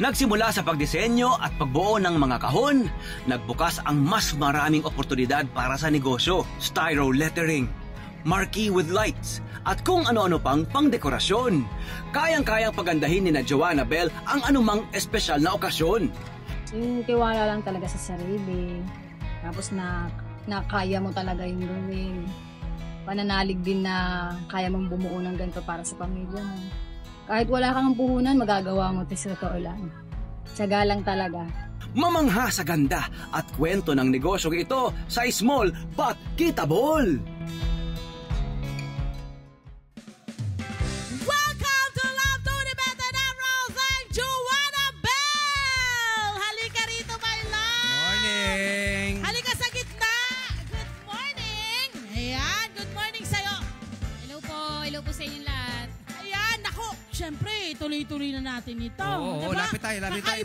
Nagsimula sa pagdisenyo at pagbuo ng mga kahon, nagbukas ang mas maraming oportunidad para sa negosyo, styro lettering, marquee with lights, at kung ano-ano pang pangdekorasyon. Kayang-kayang pagandahin ni na Joanna Bell ang anumang espesyal na okasyon. Yung tiwala lang talaga sa sarili, tapos na kaya mo talaga yung gawin. Pananalig din na kaya mong bumuo ng ganito para sa pamilya mo. Kahit wala kang puhunan, magagawa mo ito sa totoo lang. Tiyaga lang talaga. Mamangha sa ganda at kwento ng negosyong ito sa small but kitable. Welcome to Love to the Better than Rose and Joanna Bell! Halika rito, my love! Morning! Halika sa gitna! Good morning! Ayan, good morning sa'yo. Hello po sa inyong lahat. Ayan, naku, syempre, tuloy-tuloy na natin ito. Oo, diba? lapit tayo.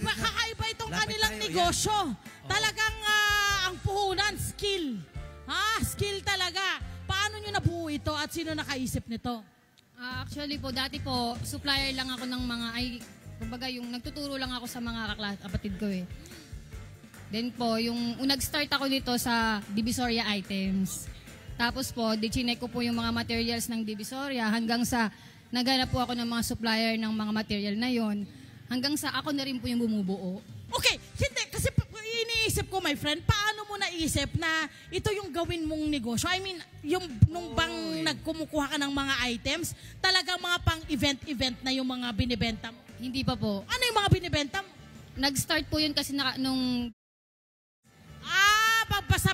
Kakaiba itong Lapit kanilang tayo, negosyo. Talagang ang puhunan, skill. Skill talaga. Paano nyo nabuo ito at sino nakaisip nito? Actually po, dati po, supplier lang ako ng mga, kumbaga yung nagtuturo lang ako sa mga kapatid ko eh. Then po, yung nag-start ako nito sa Divisoria items. Tapos po, chinek ko po yung mga materials ng Divisoria hanggang sa naghanap po ako ng mga supplier ng mga material na yon. Hanggang sa ako na rin po yung bumubuo. Okay, hindi. Kasi iniisip ko, my friend, paano mo naisip na ito yung gawin mong negosyo? I mean, yung nung bang nagkumukuha ka ng mga items, talagang mga pang-event na yung mga binibenta mo? Hindi pa po. Ano yung mga binibenta mo? Nag-start po yun kasi nung...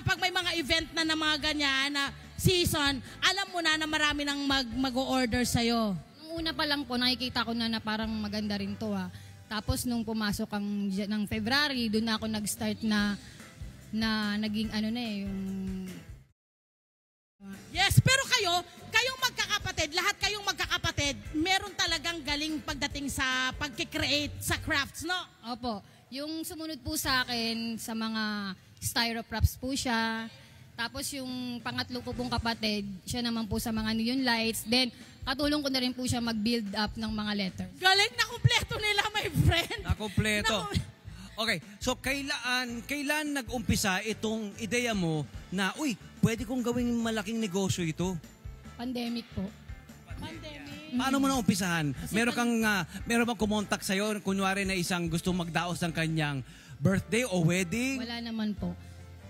Pag may mga event na mga ganyan na season, alam mo na marami nang mag-o-order sa'yo. Nung una pa lang po, nakikita ko na parang maganda rin to Tapos nung pumasok ng February, doon na ako nag-start na naging yung... Yes, pero kayong magkakapatid, lahat kayong magkakapatid, meron talagang galing pagdating sa pagkikreate sa crafts, no? Opo. Yung sumunod po sa akin sa mga styroprops po siya. Tapos yung pangatlo ko pong kapatid, siya naman po sa mga neon lights. Then, katulong ko na rin po siya mag-build up ng mga letters. Galing na kumpleto nila, my friend. Nakumpleto. Okay, so kailan nag-umpisa itong ideya mo na, pwede kong gawing malaking negosyo ito? Pandemic po. Pandemic. Paano mo na umpisahan? Meron bang kumontak sa'yo, kunwari na isang gusto magdaos ng kanyang birthday o wedding? Wala naman po.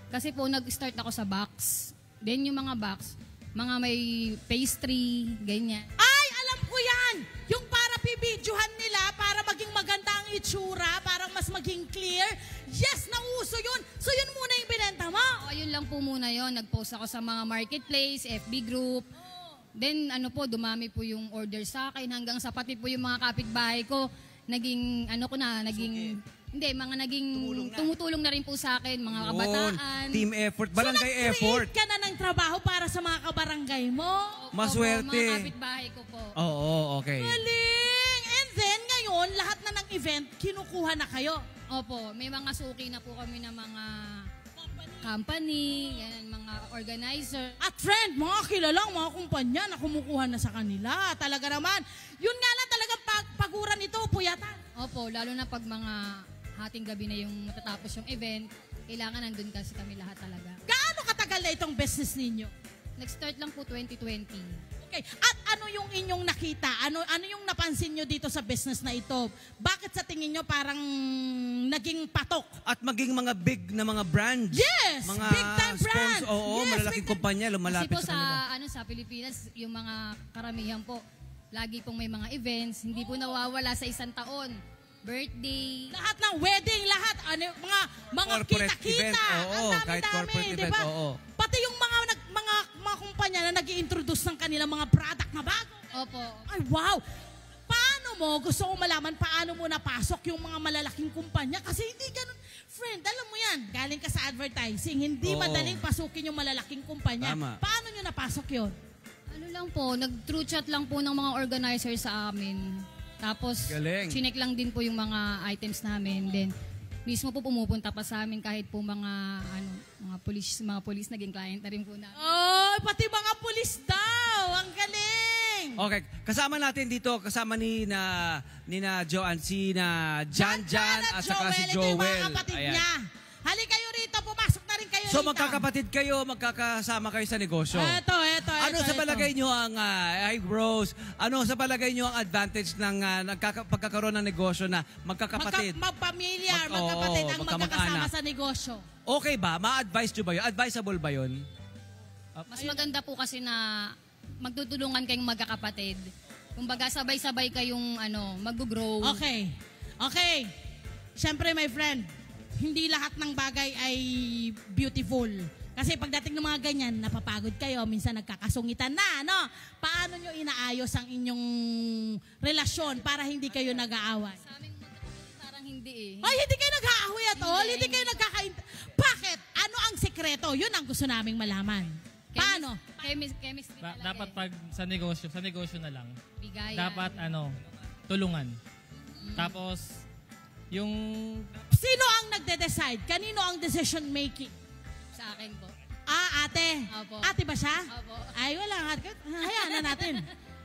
Kasi po, nag-start ako sa box. Then yung mga box, mga may pastry, ganyan. Ay, alam ko yan! Yung para pibidyohan nila, para maging maganda ang itsura, para mas maging clear. Yes, nauso yun! So yun muna yung binenta mo? Ayun lang po muna yon. Nag-post ako sa mga marketplace, FB group. Then dumami po yung order sa akin hanggang sa pati po yung mga kapitbahay ko, naging tumutulong na rin po sa akin, mga kabataan. Team effort, barangay effort. So, nag-create ka na ng trabaho para sa mga kabarangay mo? Maswerte. Mga kapitbahay ko po. Oo, okay. Galing! And then, ngayon, lahat na ng event, kinukuha na kayo? Opo, may mga suki na po kami na mga company, yan, mga organizer. At friend, mga kilalang, mga kumpanya na kumukuha na sa kanila. Talaga naman. Yun nga lang talaga paguran ito, puyatan. Opo, lalo na pag mga hating gabi na yung matatapos yung event, kailangan nandun kasi kami lahat talaga. Gaano katagal na itong business ninyo? Nag-start lang po 2020. Okay. At ano yung inyong nakita? Ano yung napansin nyo dito sa business na ito? Bakit sa tingin nyo parang naging patok? At maging mga big na mga brands. Yes! Mga big time brand! Oo, yes, malalaking kumpanya, lumalapit Kasi po sa kanila. sa Pilipinas, yung mga karamihan po, lagi pong may mga events, hindi po nawawala sa isang taon. Birthday. Lahat ng wedding, lahat. Mga Corporate kita-kita. event, oo, Ang kahit dami-dami, corporate event, diba? oo. Pati yung mga kumpanya na nag-i-introduce ng kanilang mga product na bago. Opo. Ay, wow! Paano mo, gusto ko malaman paano mo napasok yung mga malalaking kumpanya? Kasi hindi ganun. Friend, alam mo yan, galing ka sa advertising, hindi Oo. madaling pasukin yung malalaking kumpanya. Tama. Paano nyo napasok yun? Ano lang po, nag-true chat lang po ng mga organizer sa amin. Tapos, Galing. chinek lang din po yung mga items namin. Then, mismo po pumupunta pa sa amin kahit po mga police naging client na rin po namin. Oh, pati mga pulis daw. Ang galing. Okay, kasama natin dito, kasama ni na Joanne, si na Jan at saka si Ito yung mga Joel. kapatid Ayan. niya. Hali kayo rito, pumasok na rin kayo So rito. magkakapatid kayo, magkakasama kayo sa negosyo. Ito. Ano sa palagay nyo ang bros? Ano sa palagay nyo ang advantage ng pagkakaroon ng negosyo na magkakapatid? Magpamilya, Oo, magkapatid ang magkamag-anak. magkakasama sa negosyo. Okay ba? Ma-advise nyo ba yun? Advisable ba yun? Mas maganda po kasi na magtutulungan kayong magkakapatid. Kumbaga sabay-sabay kayong mag-grow. Okay. Siyempre, my friend, hindi lahat ng bagay ay beautiful. Kasi pagdating ng mga ganyan, napapagod kayo, minsan nagkakasungitan na, no? Paano nyo inaayos ang inyong relasyon para hindi kayo nag-aaway? Sa aming magkakapatid parang hindi eh. Ay, hindi kayo nag-aaway at all? Hindi kayo Bakit? Ano ang sekreto? Yun ang gusto naming malaman. Paano? Chemistry talaga Dapat eh. pag sa negosyo na lang. Bigayan. Dapat tulungan. Tapos yung Sino ang nagde-decide? Kanino ang decision making? Sa akin po. Ate. Opo. Ate ba siya? Opo. Ay, wala. Hayaan na natin.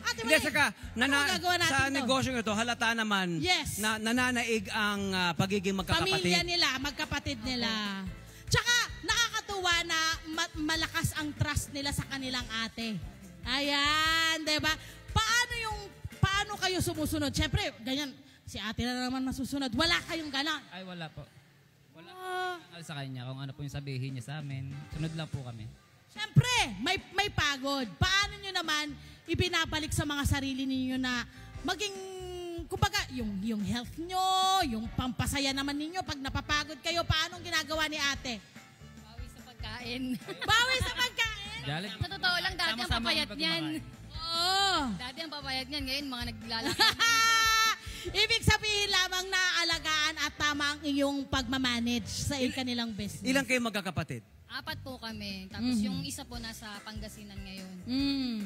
Ate, Hindi, saka, Ano gagawa natin sa to? negosyo ito, halata naman Yes. na nananaig ang pagiging Pamilya magkakapatid. nila, magkapatid nila. Tsaka, nakakatuwa na malakas ang trust nila sa kanilang ate. Ayan, di ba? Paano kayo sumusunod? Siyempre, ganyan, si ate na naman masusunod. Wala kayong ganon. Ay, wala po. Wala po sa kanya kung ano po yung sabihin niya sa amin. Sunod lang po kami. Siyempre, may pagod. Paano nyo naman ibinabalik sa mga sarili ninyo na maging, kumbaga, yung health nyo, yung pampasaya naman ninyo, pag napapagod kayo, paano ginagawa ni ate? Bawi sa pagkain. Bawi sa pagkain! Galit. Sa totoo lang, dati ang Sama-sama papayat kami pag niyan. kumakain. Oo. Dati ang papayat niyan. Ngayon, mga naglalakad. Ibig sabihin lamang na alagaan at tama ang iyong pagmamanage sa kanilang business. Ilang kayo magkakapatid? 4 po kami. Tapos yung isa po nasa Pangasinan ngayon.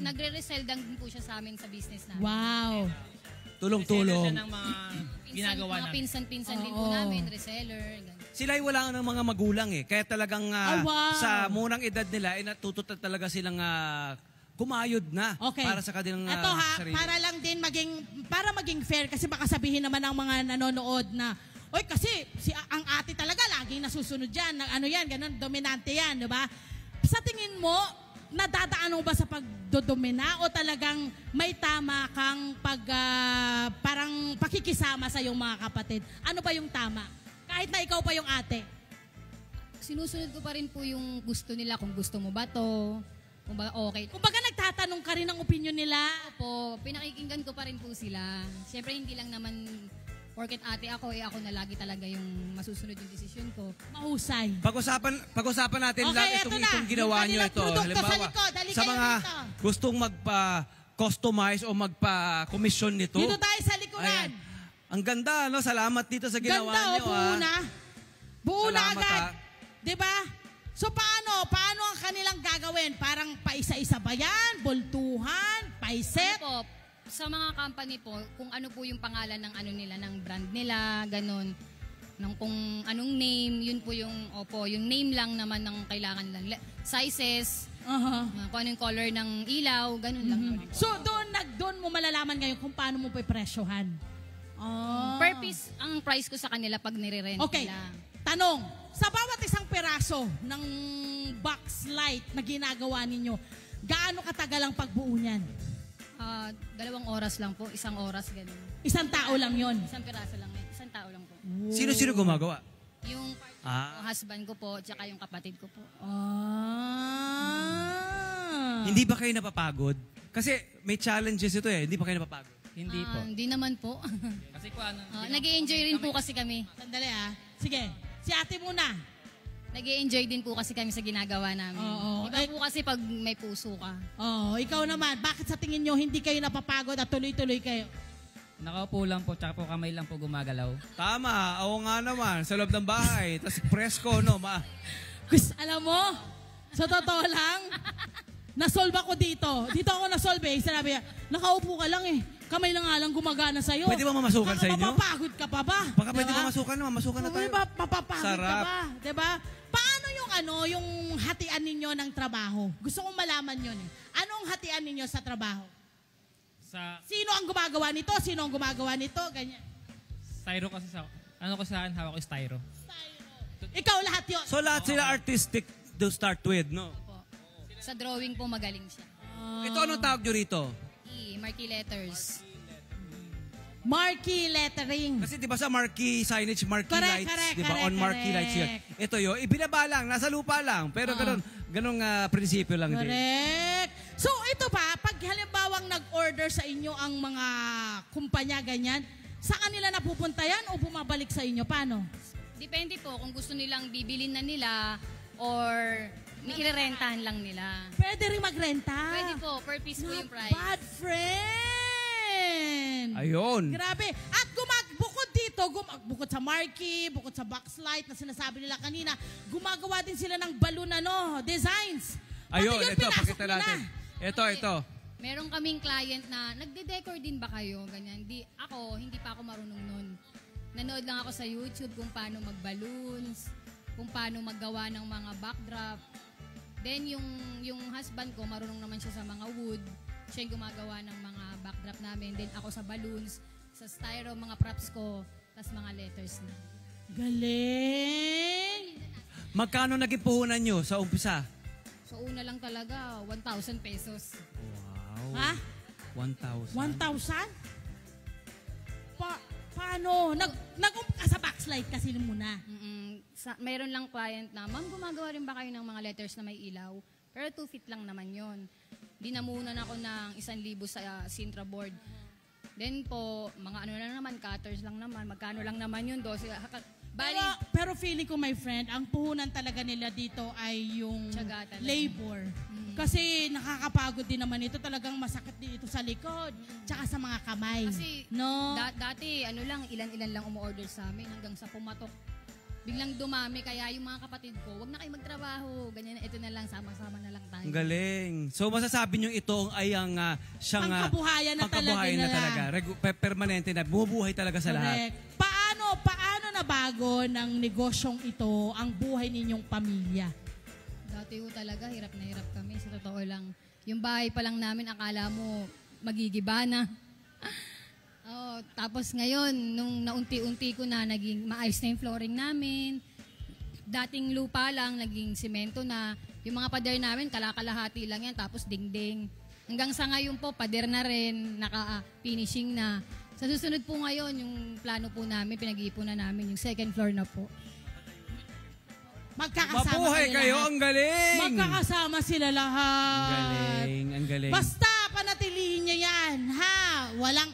Nagre-resell din po siya sa amin sa business namin. Wow. Tulong-tulong. siya ng mga ginagawa Mga namin. pinsan-pinsan din po Oo. namin, reseller. Ganun. Sila ay wala ng mga magulang eh. Kaya talagang Wow. sa munang edad nila, natuto talaga silang kumayod na Okay. para sa kanilang Ito sarili. para lang din para maging fair kasi baka sabihin naman ng mga nanonood na oy kasi ang ate talaga laging nasusunod diyan, ano yan, ganun, dominante yan, 'di ba? Sa tingin mo, nadadaan mo ba sa pagdodomina o talagang may tama kang parang pakikisama sa iyong mga kapatid? Ano ba yung tama? Kahit na ikaw pa yung ate. Sinusunod ko pa rin po yung gusto nila, kung gusto mo ba to, kung ba okay. Kumbaga nagtatanong ka rin ng opinion nila. Po, pinakikinggan ko pa rin po sila. Siyempre hindi lang naman porket ate ako, ako na lagi talaga yung masusunod yung desisyon ko. Mahusay. Pag-usapan natin Okay, lang eto itong na. ginawa Yung nyo kanilang ito. produkto sa Halimbawa, likod. Halika sa kayo mga dito. gustong magpa-customize o magpa-commission nito. Dito tayo sa likuran. Ayan. Ang ganda, no? Salamat dito sa ginawa Ganda, nyo. buo na. Buo na Salamat, agad. ah. 'Di ba? So paano ang kanilang gagawin? Parang paisa-isa ba yan? Boltuhan? Paiset? Ano po, sa mga company po, kung ano po yung pangalan ng nila, ng brand nila, ganun. Ng kung anong name, yun po yung name lang naman ng kailangan nila. Sizes, kung anong color ng ilaw, ganun lang. So doon mo malalaman ngayon kung paano mo presyohan. Oh. Per piece ang price ko sa kanila pag nire-rent Okay. nila. Tanong, sa bawat isang peraso ng box light na ginagawa ninyo, gaano katagal ang pagbuo niyan? 2 oras lang po, 1 oras, ganun. Isang tao lang yon. Isang piraso lang, isang tao lang po. Sino-sino gumagawa? Yung Ah. husband ko po, tsaka yung kapatid ko po. Hindi ba kayo napapagod? Kasi may challenges ito eh. Hindi ba kayo napapagod? Hindi po. Hindi naman po. Kasi kung ano, Nag-i-enjoy rin po kasi kami. Sandali Sige, si ate muna. Nag-i-enjoy din po kasi kami sa ginagawa namin. Oo. Iba po kasi pag may puso ka. Oh, ikaw naman, bakit sa tingin nyo hindi kayo napapagod at tuloy-tuloy kayo? nakaupo lang po, tsaka po kamay lang po gumagalaw. Tama, oo nga naman. Sa loob ng bahay. Tapos presko, no? Alam mo, sa totoo lang, nasolve ako dito. Dito ako nasolve eh. Sinabi niya, nakaupo ka lang eh. Kamay na nga lang gumagana sa'yo. Pwede ba mamasukan sa inyo? Mapapagod ka pa ba? Baka pwede ba masukan na? Masukan na tayo. Diba, mapapagod ka Sarap. ba? Diba? Paano yung hatian ninyo ng trabaho? Gusto kong malaman yun eh. Anong hatian ninyo sa trabaho? Sino ang gumagawa nito? Sino ang gumagawa nito? Ganyan. styro kasi sa, ano ko sa akin, hawak ko styro. Ikaw lahat yun. So lahat sila artistic to start with, no? Po. Sa drawing po magaling siya. Ito anong tawag nyo rito? Marquee letters. Marquee lettering. Kasi di ba sa marquee signage, marquee Correct, lights, correct, di ba? correct, On marquee correct. lights yun. Ito yun, ibinaba lang, nasa lupa lang. Pero ganun prinsipyo lang din. Correct. So ito pa, pag halimbawang nag-order sa inyo ang mga kumpanya ganyan, sa kanila napupunta yan o bumabalik sa inyo? Paano? Depende po kung gusto nilang bibilin na nila or irerentahan lang nila. Pwede rin magrenta. Pwede po, per piece po yung price. Bad friend. Ayun. Grabe. At bukod dito, bukod sa marquee, bukod sa boxlight na sinasabi nila kanina, gumagawa din sila ng balloon designs. Pati Ayun, yun, ito, pinasok pakita nila. natin. Ito. Meron kaming client na nagde-decor din ba kayo? Ganyan. Hindi pa ako marunong nun. Nanood lang ako sa YouTube kung paano mag-balloons, kung paano maggawa ng mga backdrop. Then yung husband ko, marunong naman siya sa mga wood. Siya yung gumagawa ng mga backdrop namin. Then ako sa balloons, sa styro, mga props ko, tas mga letters na. Galing! Magkano naging puhunan nyo sa umpisa? So una lang talaga, 1,000 pesos. Wow. Ha? 1,000. 1,000? Paano? Sa backslide kasi muna. Mayroon lang client na, ma'am, gumagawa rin ba kayo ng mga letters na may ilaw? Pero 2 feet lang naman yon. Dinamunan ako ng 1,000 sa Sintra board. Then po, mga ano lang naman, cutters lang naman. Magkano lang naman yun, 12. Pero feeling ko, my friend, ang puhunan talaga nila dito ay yung Tiyaga talaga. labor. Kasi nakakapagod din naman ito. Talagang masakit din ito sa likod. Tsaka sa mga kamay. Kasi no? dati, ilan-ilan lang umu-order sa amin hanggang sa pumatok. Biglang dumami, kaya yung mga kapatid ko, wag na kayo magtrabaho. Ganyan, ito na lang, sama-sama na lang tayo. Ang galing. So masasabi nyo ito ay ang siyang pangkabuhayan na pangkabuhayan na talaga talaga. Permanente na. Bumubuhay talaga sa lahat. Correct. Paano nabago ng negosyong ito ang buhay ninyong pamilya? Dati ho talaga, hirap na hirap kami. Sa totoo lang, yung bahay pa lang namin, akala mo magigiba na. Tapos ngayon, nung naunti-unti ko na, naging maayos na yung flooring namin. Dating lupa lang, naging simento na. Yung mga pader namin, kalakalahati lang yan, tapos dingding. Hanggang sa ngayon po, pader na rin, naka-finishing na. Sa susunod po ngayon, yung plano po namin, pinag-iipunan namin, yung second floor na po. Magkakasama Mabuhay kayo, lahat. ang galing! Magkakasama sila lahat. Ang galing. Basta panatilihin niya yan, ha? Walang,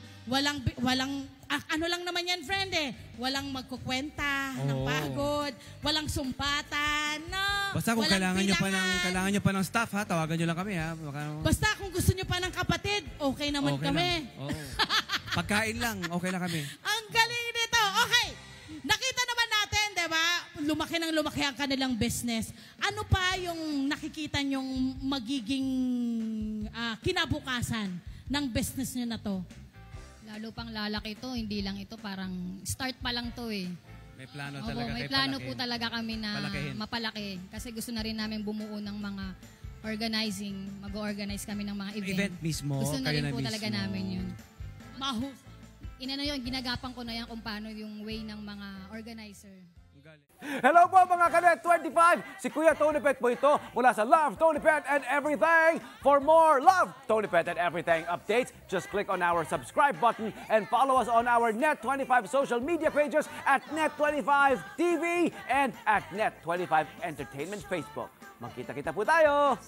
ano lang naman yan, friend eh. Walang magkukwenta ng pagod, walang sumpatan, no? Basta kung Walang kailangan nyo pa ng staff, ha? Tawagan nyo lang kami, ha? Basta kung gusto nyo pa ng kapatid, okay naman kami. Oo. Pagkain lang, okay lang kami. Ang galing nito. Okay. Nakita naman natin, di ba? Lumaki ng lumaki ang kanilang business. Ano pa yung nakikita nyong magiging kinabukasan ng business nyo na to? Lalo pang lalaki to, hindi lang ito, parang start pa lang to eh. May plano Opo, talaga. may plano po talaga kami na Palakihin. mapalaki. Kasi gusto na rin namin bumuo ng mga organizing. Mag-organize kami ng mga event. Event mismo. Gusto na kayo rin po talaga mismo. namin yun. Mahus. Ginagapang ko na yan kung paano yung way ng mga organizer. Hello po mga Kanet 25! Si Kuya Tony Pet po ito mula sa Love, Tony Pet and Everything. For more Love, Tony Pet and Everything updates, just click on our subscribe button and follow us on our Net25 social media pages at Net25 TV and at Net25 Entertainment Facebook. Magkita-kita po tayo!